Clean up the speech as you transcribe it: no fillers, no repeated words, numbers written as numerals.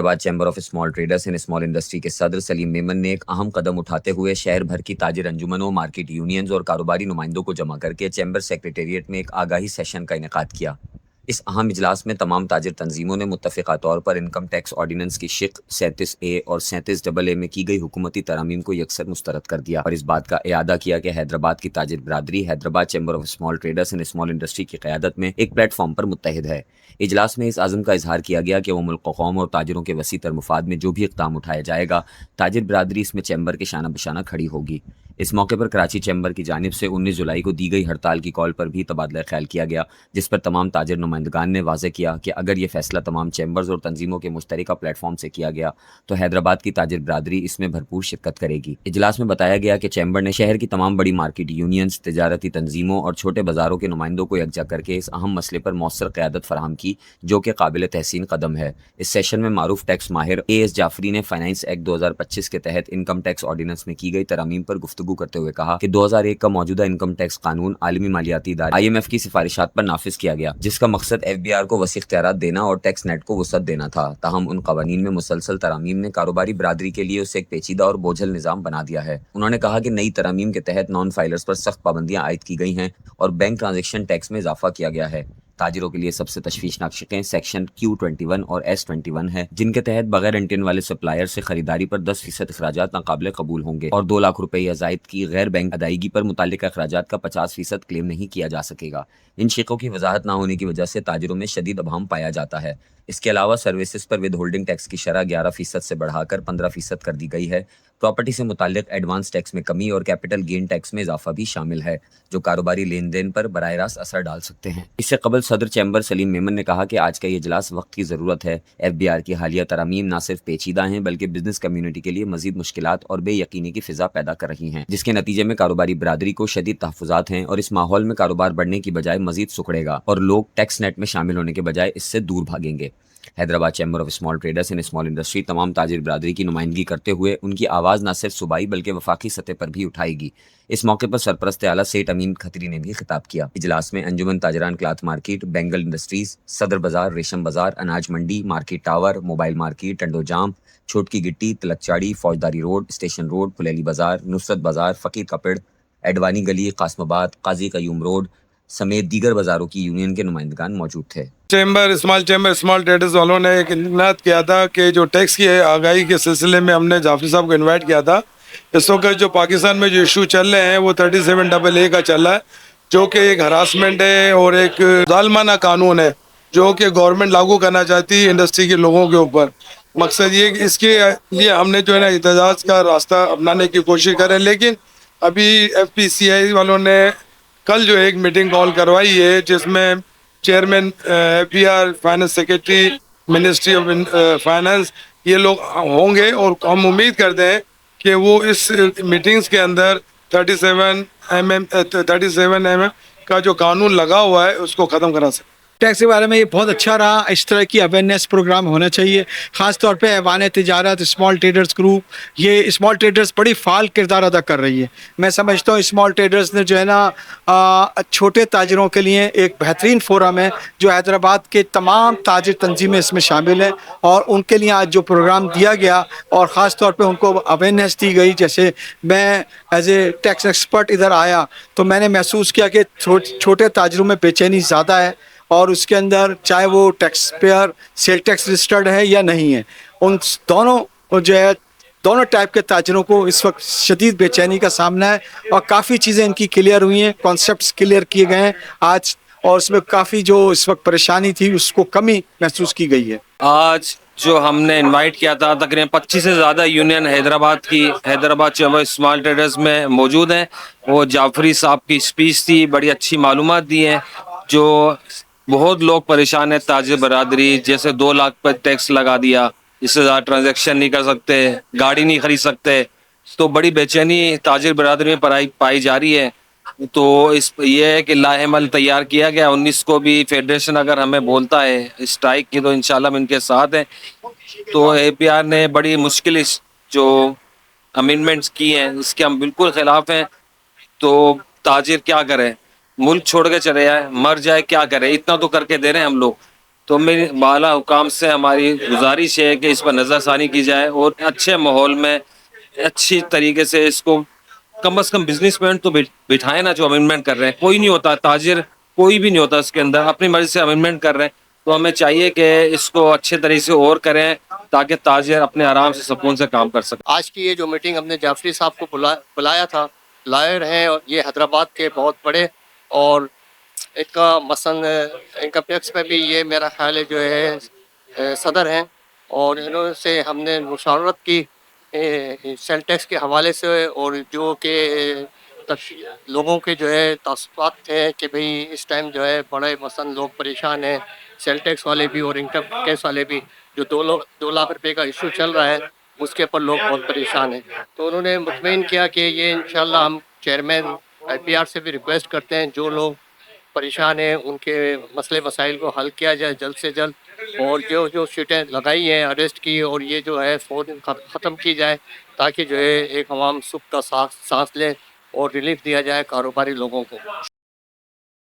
Hyderabad chamber of small traders and small industry کے صدر سلیم میمن نے ایک اہم قدم اٹھاتے ہوئے شہر بھر کی تاجر انجمنوں، مارکیٹ یونینز اور کاروباری نمائندوں کو جمع کر کے چیمبر سیکریٹریٹ میں ایک آگاہی سیشن کا انعقاد کیا۔ اس اہم اجلاس میں تمام تاجر تنظیموں نے متفقہ طور پر انکم ٹیکس آرڈیننس کی شق 37A اور 37AA میں کی گئی حکومتی ترامیم کو یکسر مسترد کر دیا اور اس بات کا اعادہ کیا کہ حیدرآباد کی تاجر برادری Hyderabad chamber of small traders and small industry کی قیادت میں ایک پلیٹ فارم پر متحد ہے۔ اجلاس میں اس عزم کا اظہار کیا گیا کہ وہ ملک و قوم اور تاجروں کے وسیع تر مفاد میں جو بھی اقدام اٹھایا جائے گا، تاجر برادری اس میں چیمبر کے شانہ بشانہ کھڑی ہوگی۔ اس موقع پر کراچی چیمبر کی جانب سے 19 جولائی کو دی گئی ہڑتال کی کال پر بھی تبادلہ خیال کیا گیا، جس پر تمام تاجر نمائندگان نے واضح کیا کہ اگر یہ فیصلہ تمام چیمبرز اور تنظیموں کے مشترکہ پلیٹ فارم سے کیا گیا تو حیدرآباد کی تاجر برادری اس میں بھرپور شرکت کرے گی۔ اجلاس میں بتایا گیا کہ چیمبر نے شہر کی تمام بڑی مارکیٹ یونینز، تجارتی تنظیموں اور چھوٹے بازاروں کے نمائندوں کو یکجا کر کے اس اہم مسئلے پر مؤثر قیادت فراہم کی، جو کہ قابل تحسین قدم ہے۔ اس سیشن میں معروف ٹیکس ماہر AS جعفری نے فائنانس ایکٹ 2025 کے تحت انکم ٹیکس آرڈیننس میں کی گئی ترامیم پر گفتگو کرتے ہوئے کہا کہ 2001 کا موجودہ انکم ٹیکس قانون عالمی مالیاتی ادارے IMF کی سفارشات پر نافذ کیا گیا، جس کا مقصد FBR کو وسیع اختیارات دینا اور ٹیکس نیٹ کو وسعت دینا تھا۔ تاہم ان قوانین میں مسلسل ترامیم نے کاروباری برادری کے لیے اسے ایک پیچیدہ اور بوجھل نظام بنا دیا ہے۔ انہوں نے کہا کہ نئی ترامیم کے تحت نان فائلرز پر سخت پابندیاں عائد کی گئی ہیں اور بینک ٹرانزیکشن ٹیکس میں اضافہ کیا گیا ہے۔ تاجروں کے لیے سب سے تشویشناک شقیں سیکشن Q21 اور S21 ہے، جن کے تحت بغیر انٹین والے سپلائر سے خریداری پر 10% اخراجات ناقابل قبول ہوں گے اور 2 لاکھ روپے یا زائد کی غیر بینک ادائیگی پر متعلقہ اخراجات کا 50% کلیم نہیں کیا جا سکے گا۔ ان شقوں کی وضاحت نہ ہونے کی وجہ سے تاجروں میں شدید ابہام پایا جاتا ہے۔ اس کے علاوہ سروسز پر ود ہولڈنگ ٹیکس کی شرح 11% سے بڑھا کر 15% کر دی گئی ہے۔ پراپرٹی سے متعلق ایڈوانس ٹیکس میں کمی اور کیپٹل گین ٹیکس میں اضافہ بھی شامل ہے، جو کاروباری لین دین پر براہ راست اثر ڈال سکتے ہیں۔ اس سے قبل صدر چیمبر سلیم میمن نے کہا کہ آج کا یہ اجلاس وقت کی ضرورت ہے۔ FBR کی حالیہ ترامیم نہ صرف پیچیدہ ہیں بلکہ بزنس کمیونٹی کے لیے مزید مشکلات اور بے یقینی کی فضا پیدا کر رہی ہیں، جس کے نتیجے میں کاروباری برادری کو شدید تحفظات ہیں اور اس ماحول میں کاروبار بڑھنے کی بجائے مزید سکڑے گا اور لوگ ٹیکس نیٹ میں شامل ہونے کے بجائے اس سے دور بھاگیں گے۔ Hyderabad chamber of small traders and small industry تمام تاجر برادری کی نمائندگی کرتے ہوئے ان کی آواز نہ صرف صوبائی بلکہ وفاقی سطح پر بھی اٹھائے گی۔ اس موقع پر سرپرست اعلیٰ سیٹ امین کھتری نے بھی خطاب کیا۔ اجلاس میں انجمن تاجران کلاتھ مارکیٹ، بینگل انڈسٹریز، صدر بازار، ریشم بازار، اناج منڈی، market tower, mobile market, Tando Jam, چھوٹکی گٹی، تلک چاڑی، فوجداری روڈ، اسٹیشن روڈ، پھلیلی بازار، نصرت بازار، فقیر کپڑ، ایڈوانی گلی، قاسم آباد، قاضی قیوم روڈ سمیت دیگر بازاروں کی یونین کے نمائندگان موجود تھے۔ چیمبر اسمال ٹریڈرز والوں نے ایک انعقاد کیا تھا کہ جو ٹیکس کی آگاہی کے سلسلے میں ہم نے جعفری صاحب کو انوائٹ کیا تھا۔ اس وقت جو پاکستان میں جو ایشو چل رہے ہیں وہ 37AA کا چل رہا ہے، جو کہ ایک ہراسمنٹ ہے اور ایک ظالمانہ قانون ہے جو کہ گورنمنٹ لاگو کرنا چاہتی ہے انڈسٹری کے لوگوں کے اوپر۔ مقصد یہ کہ اس کے لیے ہم نے جو ہے نا احتجاج کا راستہ اپنانے کی کوشش کریں، لیکن ابھی FPCI والوں نے کل جو ایک میٹنگ کال کروائی ہے جس میں chairman FBR، finance secretary, ministry of finance, یہ لوگ ہوں گے اور ہم امید کرتے ہیں کہ وہ اس میٹنگز کے اندر 37mm کا جو قانون لگا ہوا ہے اس کو ختم کرا سکیں۔ ٹیکس کے بارے میں یہ بہت اچھا رہا۔ اس طرح کی اویئرنیس پروگرام ہونا چاہیے، خاص طور پہ ایوان تجارت، اسمال ٹریڈرز گروپ، یہ اسمال ٹریڈرز بڑی فعال کردار ادا کر رہی ہے۔ میں سمجھتا ہوں اسمال ٹریڈرز نے جو ہے نا چھوٹے تاجروں کے لیے ایک بہترین فورم ہے، جو حیدرآباد کے تمام تاجر تنظیمیں اس میں شامل ہیں اور ان کے لیے آج جو پروگرام دیا گیا اور خاص طور پہ ان کو اویئرنیس دی گئی۔ جیسے میں ایز اے ٹیکس ایکسپرٹ ادھر آیا تو میں نے محسوس کیا کہ چھوٹے تاجروں میں بے چینی زیادہ ہے، اور اس کے اندر چاہے وہ taxpayer sale tax registered ہے یا نہیں ہے، ان دونوں جو ہے دونوں ٹائپ کے تاجروں کو اس وقت شدید بے چینی کا سامنا ہے، اور کافی چیزیں ان کی کلیئر ہوئی ہیں، کانسیپٹس کلیئر کیے گئے ہیں آج، اور اس میں کافی جو اس وقت پریشانی تھی اس کو کمی محسوس کی گئی ہے۔ آج جو ہم نے انوائٹ کیا تھا تقریباً 25 سے زیادہ union Hyderabad chamber small traders میں موجود ہیں۔ وہ جعفری صاحب کی اسپیچ تھی، بڑی اچھی معلومات دی ہیں۔ جو بہت لوگ پریشان ہیں تاجر برادری، جیسے 2 لاکھ پر ٹیکس لگا دیا، اس سے زیادہ ٹرانزیکشن نہیں کر سکتے، گاڑی نہیں خرید سکتے، تو بڑی بے چینی تاجر برادری میں پائی جا رہی ہے۔ تو یہ ہے کہ لاہ عمل تیار کیا گیا 19 کو بھی فیڈریشن اگر ہمیں بولتا ہے اسٹرائک کی تو انشاءاللہ ہم ان کے ساتھ ہیں۔ تو APR نے بڑی مشکل جو امینڈمنٹس کی ہیں اس کے ہم بالکل خلاف ہیں۔ تو تاجر کیا کرے، ملک چھوڑ کے چلے جائے، مر جائے، کیا کرے، اتنا تو کر کے دے رہے ہیں ہم لوگ۔ تو میری بالا حکام سے ہماری گزارش ہے کہ اس پر نظر ثانی کی جائے اور اچھے ماحول میں اچھی طریقے سے اس کو کم از کم بزنس مین تو بٹھائے نا جو امینڈمنٹ کر رہے ہیں. کوئی نہیں ہوتا تاجر، کوئی بھی نہیں ہوتا اس کے اندر، اپنی مرضی سے امینڈمنٹ کر رہے ہیں. تو ہمیں چاہیے کہ اس کو اچھے طریقے سے اور کریں تاکہ تاجر اپنے آرام سے سکون سے کام کر سکیں. آج کی یہ جو میٹنگ ہم نے جعفری صاحب کو بلایا تھا، لائر ہیں اور یہ حیدرآباد کے بہت بڑے، اور ایک کا مثلاً انکم ٹیکس میں بھی یہ میرا خیال ہے جو ہے صدر ہیں، اور انہوں سے ہم نے مشاورت کی سیل ٹیکس کے حوالے سے، اور جو کہ لوگوں کے جو ہے تعصبات تھے کہ بھئی اس ٹائم جو ہے بڑے مثلاً لوگ پریشان ہیں، سیل ٹیکس والے بھی اور انکم ٹیکس والے بھی، جو 2 لاکھ روپے کا ایشو چل رہا ہے اس کے اوپر لوگ بہت پریشان ہیں. تو انہوں نے مطمئن کیا کہ یہ انشاءاللہ ہم چیئرمین IPR سے بھی ریکویسٹ کرتے ہیں جو لوگ پریشان ہیں ان کے مسئلے مسائل کو حل کیا جائے جلد سے جلد، اور جو شیٹیں لگائی ہیں اریسٹ کی اور یہ جو ہے فوراً ختم کی جائے تاکہ جو ہے ایک عوام سکھ کا سانس لے اور ریلیف دیا جائے کاروباری لوگوں کو.